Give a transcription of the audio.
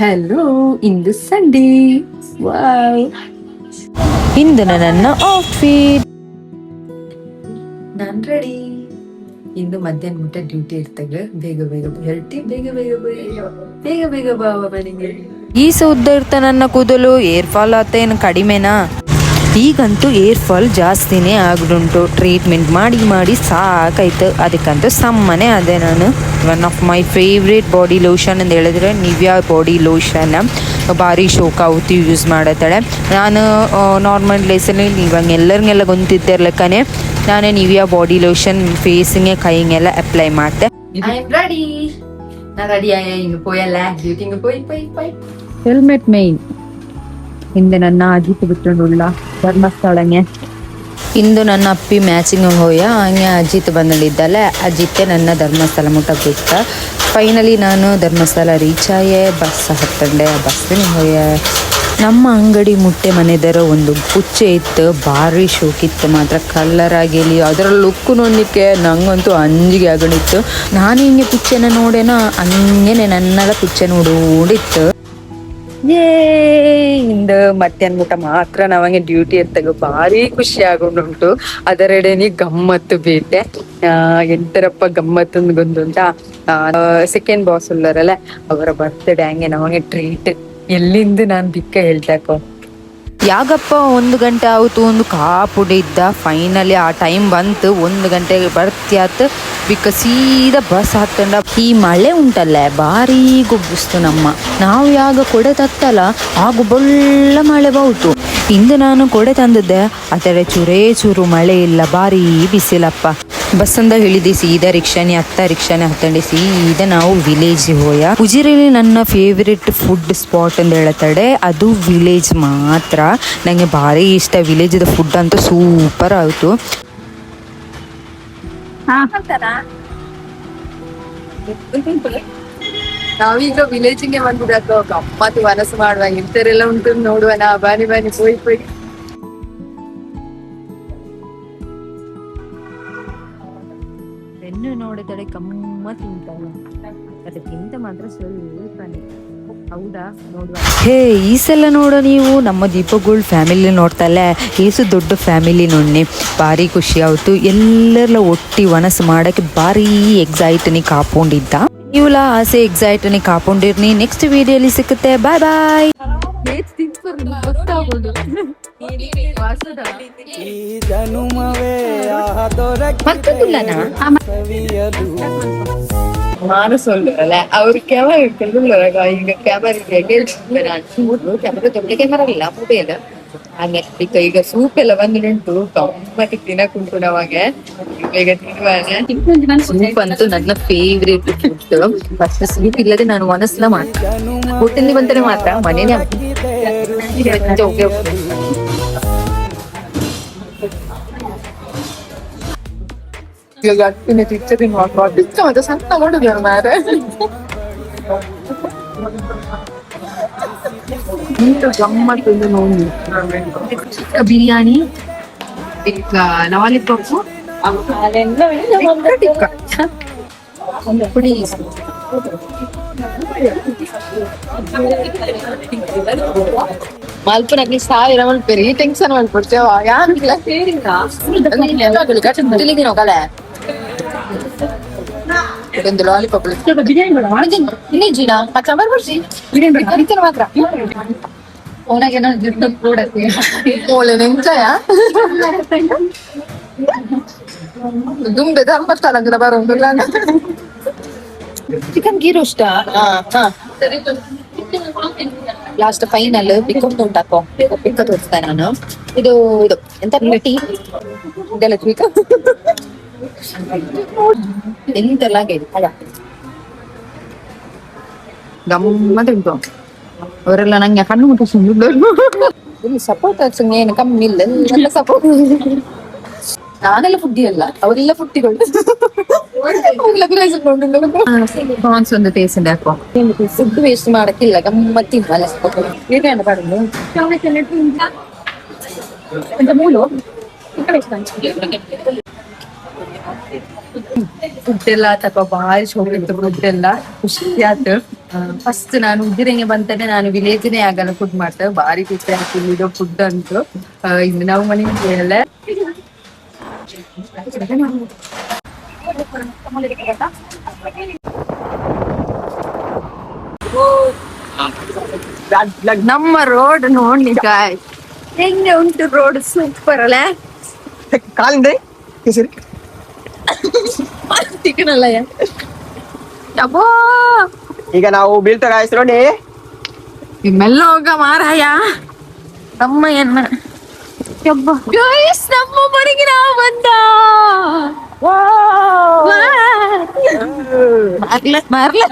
Hello, ಇಂದು Sunday. Wow, ಇಂದು ನನ್ನ outfit. ನಾನ್ ready. ಇಂದು ಮಧ್ಯಾಹ್ನ ಊಟ ಡ್ಯೂಟಿ ಇರ್ತಾಗ ಬೇಗ ಬೇಗ ಹೊರಟಿ ಬೇಗ ಬೇಗ ಬೇಗ ಬೇಗ ಬಾವ ಮನೆಗೆ. ಈ ಉದ್ದ ಇರ್ತ ನನ್ನ ಕೂದಲು ಏರ್ ಫಾಲ್ ಆತೇನು ಕಡಿಮೆನಾ? ಈಗಂತೂ ಏರ್ ಫಾಲ್ ಜಾಸ್ತಿನೇ ಆಗ್ದುಂಟು. ಟ್ರೀಟ್ಮೆಂಟ್ ಮಾಡಿ ಮಾಡಿ ಸಾಕಾಯ್ತು. ಅದಕ್ಕಂತೂ ಸಮ್ಮನೆ ಅದೇ ನಾನು one of my favourite body lotion ಅಂತ ಹೇಳಿದ್ರೆ ನಿವ್ಯಾ ಬಾಡಿ ಲೋಷನ್. ಭಾರಿ ಶೋಕಾವತಿ ಯೂಸ್ ಮಾಡತ್ತಾಳೆ. ನಾನು ನಾರ್ಮಲ್ ಡೇಸಲ್ಲಿ ಇವಾಗ ಎಲ್ಲರಿಗೆಲ್ಲ ಗೊತ್ತಿದ್ದಿರ್ಲಕ್ಕನೆ ನಾನು ನಿವ್ಯಾ ಬಾಡಿ ಲೋಷನ್ ಫೇಸಿಗೆ ಕೈಗೆಲ್ಲ ಅಪ್ಲೈ ಮಾಡ್ತೆ. ರೆಡಿ, ನಾ ರೆಡಿ ಆಯ. ಇನ್ನು ಪೋಯಲ್ಲ ಡ್ಯೂಟಿಂಗ್ ಪೋಯ್. ಹೆಲ್ಮೆಟ್ ಮೇನ್ ಹಿಂದೆ ನನ್ನ ಅಜಿತ್ ಬಿಟ್ಟುಳ್ಳ ಧರ್ಮಸ್ಥಳಂಗೆ. ಇಂದು ನನ್ನ ಅಪ್ಪಿ ಮ್ಯಾಚಿಂಗ್ ಹೋಯ ಹಂಗೆ ಅಜಿತ್ ಬಂದಲ್ಲಿದ್ದಲ್ಲ. ಅಜಿತ್ತೆ ನನ್ನ ಧರ್ಮಸ್ಥಳ ಮುಟ್ಟಕ್ಕೆ ಬಿಟ್ಟ. ಫೈನಲಿ ನಾನು ಧರ್ಮಸ್ಥಳ ರೀಚ್ ಆಯೆ. ಬಸ್ ಹತ್ತಂಡೆ. ಬಸ್ಸಿನ ಹೋಯ ನಮ್ಮ ಅಂಗಡಿ ಮುಟ್ಟೆ ಮನೆದರ ಒಂದು ಪುಚ್ಚೆ ಇತ್ತು. ಭಾರಿ ಶೋಕಿತ್ತು ಮಾತ್ರ. ಕಲ್ಲರ್ ಆಗಿಲಿ ಅದರ ಲುಕ್ಕು ನೋಡ್ಲಿಕ್ಕೆ ನಂಗಂತೂ ಅಂಜಿಗೆ ಆಗಣಿತ್ತು. ನಾನು ಹಿಂಗೆ ಪುಚ್ಚೆನ ನೋಡೇನೋ ಹಂಗೇನೆ ನನ್ನೆಲ್ಲ ಪುಚ್ಚೆ ನೋಡಿತ್ತು. ಇಂದು ಮಧ್ಯಾಹ್ನ ಊಟ ಮಾತ್ರ ನಾವಂಗೆ ಡ್ಯೂಟಿ ಇರ್ತಾಗ ಭಾರಿ ಖುಷಿ ಆಗೊಂಡುಂಟು. ಅದರೆಡೆನಿ ಗಮ್ಮತ್ತು ಬೇಟೆ. ಎಂತರಪ್ಪ ಗಮ್ಮತ್ತು ಗೊತ್ತುಂಟ. ಸೆಕೆಂಡ್ ಬಾಸ್ ಉಳ್ಳರಲ್ಲ ಅವರ ಬರ್ತ್ಡೇ ಹಂಗೆ ನಾವಂಗೆ ಟ್ರೀಟ್ ಎಲ್ಲಿಂದ ನಾನು ಬಿಕ್ಕ ಹೇಳ್ತಾಕೋ. ಯಾಗಪ್ಪ 1 ಗಂಟೆ ಆಯ್ತು. ಒಂದು ಕಾಪುಡಿ ಇದ್ದ. ಫೈನಲಿ ಆ ಟೈಮ್ ಬಂತು. 1 ಗಂಟೆಗೆ ಬರ್ತಿಯಾತು. ಬಿಕ್ಕ ಸೀದಾ ಬಸ್ ಹತ್ತಂಡ. ಈ ಮಳೆ ಉಂಟಲ್ಲ ಭಾರಿ ಗೊಬ್ಬಿಸ್ತು ನಮ್ಮ. ನಾವು ಯಾಗ ಕೊಡೆ ತತ್ತಲ್ಲ ಆಗ ಬೊಳ್ಳ ಮಳೆ ಬಾವುತು. ಇಂದು ನಾನು ಕೊಡೆ ತಂದಿದ್ದೆ. ಆದರೆ ಚೂರು ಮಳೆ ಇಲ್ಲ. ಭಾರಿ ಬಿಸಿಲಪ್ಪ. ಬಸ್ಸಂದ ಹೇಳಿದೆ ಸೀದಾ ರಿಕ್ಷಾನೆ ಹತ್ತಂಡೆ ಸೀದಾ ನಾವು ವಿಲೇಜ್ ಹೋಯ. ಉಜಿರೆಲಿ ನನ್ನ ಫೇವ್ರೆಟ್ ಫುಡ್ ಸ್ಪಾಟ್ ಅಂತ ಹೇಳತ್ತಡೆ ಅದು ವಿಲೇಜ್ ಮಾತ್ರ. ನಂಗೆ ಭಾರಿ ಇಷ್ಟ. ವಿಲೇಜ್ದ ಫುಡ್ ಅಂತೂ ಸೂಪರ್ ಆಯ್ತು. ನಾವೀಗ ವಿಲೇಜಿಗೆ ಬಂದಿದ್ದಾಕ ಗಮ್ಮತ್ತು ಮನಸ್ಸು ಮಾಡುವ. ಇಂತರೆಲ್ಲ ಉಂಟು ನೋಡುವ. ನಾ ಬಾನಿ ಪೋಯ್. ಹೆಣ್ಣು ನೋಡಿದರೆ ಗಮ್ಮತ್ ಉಂಟಲ್ಲ, ಅದಕ್ಕಿಂತ ಮಾತ್ರ ಸ್ವಲ್ಪನೇ. ಹೌದಾ? ನೋಡುವ. ಹೇ ಈ ಸಲ ನೋಡೋ ನೀವು ನಮ್ಮ ದೀಪಗೋಲ್ಡ್ ಫ್ಯಾಮಿಲಿ ನೋಡ್ತಲ್ಲ. ಏಸು ದೊಡ್ಡ ಫ್ಯಾಮಿಲಿ ನೋಡಿ ಭಾರಿ ಖುಷಿ ಆಯ್ತು. ಎಲ್ಲರೆಲ್ಲ ಒಟ್ಟಿ ವನಸ್ ಮಾಡಕ್ಕೆ ಭಾರಿ ಎಕ್ಸೈಟ್ನಿ ಕಾಕೊಂಡಿದ್ದ. ನೀವುಲ ಆಸೆ ಎಕ್ಸೈಟ್ನಿ ಕಾಕೊಂಡಿರ್ನಿ. ನೆಕ್ಸ್ಟ್ ವಿಡಿಯೋಲಿ ಸಿಕ್ಕುತ್ತೆ. ಬಾಯ್ ಬಾಯ್. ನಾನು சொல்றேன்ல அவர் கேமரா இருக்குல்ல. இங்க கேமரா ಕ್ಯಾಮರಾ ದೊಡ್ಡ ಕ್ಯಾಮರಾ ಇಲ್ಲ ಮೊಬೈಲ್ ಹಂಗೆ. ಈಗ ಸೂಪ್ ಎಲ್ಲ ಬಂದುಂಟು. ಗಮ್ಮತ್ತಿ ತಿನ್ನಕುಂಟು ನಾವಾಗ. ಈಗ ತಿನ್ನುವಾಗ ಸೂಪ್ ಅಂತೂ ನನ್ನ ಫೇವ್ರೇಟ್ ಫುಡ್. ಫಸ್ಟ್ ಸೂಪ್ ಇಲ್ಲದೆ ನಾನು ಮನಸ್ಸಲ್ಲ ಮಾಡ್ತೀನಿ. ಹೋಟೆಲ್ ಬಂದರೆ ಮಾತ್ರ ಮನೇನೆ ಈಗ ಅಟ್ಟಿನ ಟಿಚ್ಚರ್ ಟಿಚ್ಚ ಮತ್ತೆ ಸಣ್ಣ ಮಾಡಿದ್ರು ಮಾರೆ. ಗಮ್ಮತ್ತು ನೋಡಿ. ಬಿರಿಯಾನಿ ಲಾಲಿಪಾಪ್ ಪುಡಿ ಮಲ್ಪನಕ್ಕೆ 1000 ಮಲ್ಪೇರಿ ಟೆನ್ಷನ್ ಮಾಡ್ಕೊಡ್ತೇವ. ಯಾರಿಲ್ಲ ಕಲೆ ಒಂದು ಲಾಲಿಪಾಪ್ ಜೀನಾ ಸಾಂಬಾರ್ ಬರ್ಸಿ ಮಾತ್ರ ಓನಾಗೆ ನೆಂಚಾಯ ದುಂಬೆ ಧರ್ಮಸ್ಥಳ ಬರೋದಿಲ್ಲ. Chicken ghee roast last final ಪಿಕ್ಕೊಂಡು ಉಂಟಾಕೋ. ಪಿಕ್ಕ ತೋರಿಸ್ತಾ ನಾನು. ಇದು ಎಂತ ಟೀ ಇದೆಲ್ಲ ಎಂತೆಲ್ಲ ಗಮ್ಮತ್ ಉಂಟು. ಅವರೆಲ್ಲ ನಂಗೆ ಕಣ್ಣು ಮುಟ್ಟಿಸ್ಕೊಂಡು ಇಲ್ಲಿ ಸಪೋರ್ಟ್ ಏನು ಕಮ್ಮಿ ಇಲ್ಲ. ಎಲ್ಲ ಸಪೋರ್ಟ್. ನಾನೆಲ್ಲ ಫುಡ್ಡಿ ಅಲ್ಲ, ಅವರೆಲ್ಲ ಫುಡ್ಡಿಗಳು. ಪ್ರಾನ್ಸ್ ಒಂದು ಟೇಸ್ಟ್ ಹಾಕೋ. ಫುಡ್ ವೇಸ್ಟ್ ಮಾಡಕ್ಕಿಲ್ಲ. ಗಮ್ಮತ್ತಿ ಮೂಲು ಫುಡ್ ಎಲ್ಲ ಅಥವಾ ಬಾರಿ ಶೋಕಿತ್ತು ಫುಡ್ ಎಲ್ಲ ಖುಷಿ ಆಯ್ತು. ಫಸ್ಟ್ ನಾನು ಉಜಿರೆಗೆ ಬಂತೇನೆ, ನಾನು ವಿಲೇಜ್ನೇ ಆಗಲ್ಲ ಫುಡ್ ಮಾಡ್ತೇವೆ, ಬಾರಿ ಖುಷಿ ಆಯ್ತು ಇದು ಫುಡ್ ಅಂತೂ. ಇನ್ನು ನಾವು ಮನೆಗೆ ಎಲ್ಲ ನಮ್ಮ ರೋಡ್ ನೋಡ್ಲಿಕ್ಕೆ ಹೆಂಗೆ ಉಂಟು, ರೋಡ್ ಸೂಪರ್ ಅಲ್ಲ. ಕಾಲಿಂದೆ ಕೇಸರಿ ಚಿಕನಲ್ಲ ಅಬ್ಬೋ, ಈಗ ನಾವು ಬೀಳ್ತಾ ಗಾಯಸ್ ನೋಡಿ. ಮೆಲ್ಲ ಹೋಗ ಮಾರಾಯ ತಮ್ಮಯ್ಯನ್ನ. ಗೈಸ್ ನಮ್ಮ ಮನೆಗೆ ನಾವು ಬಂದ ಮಾರ್ಲ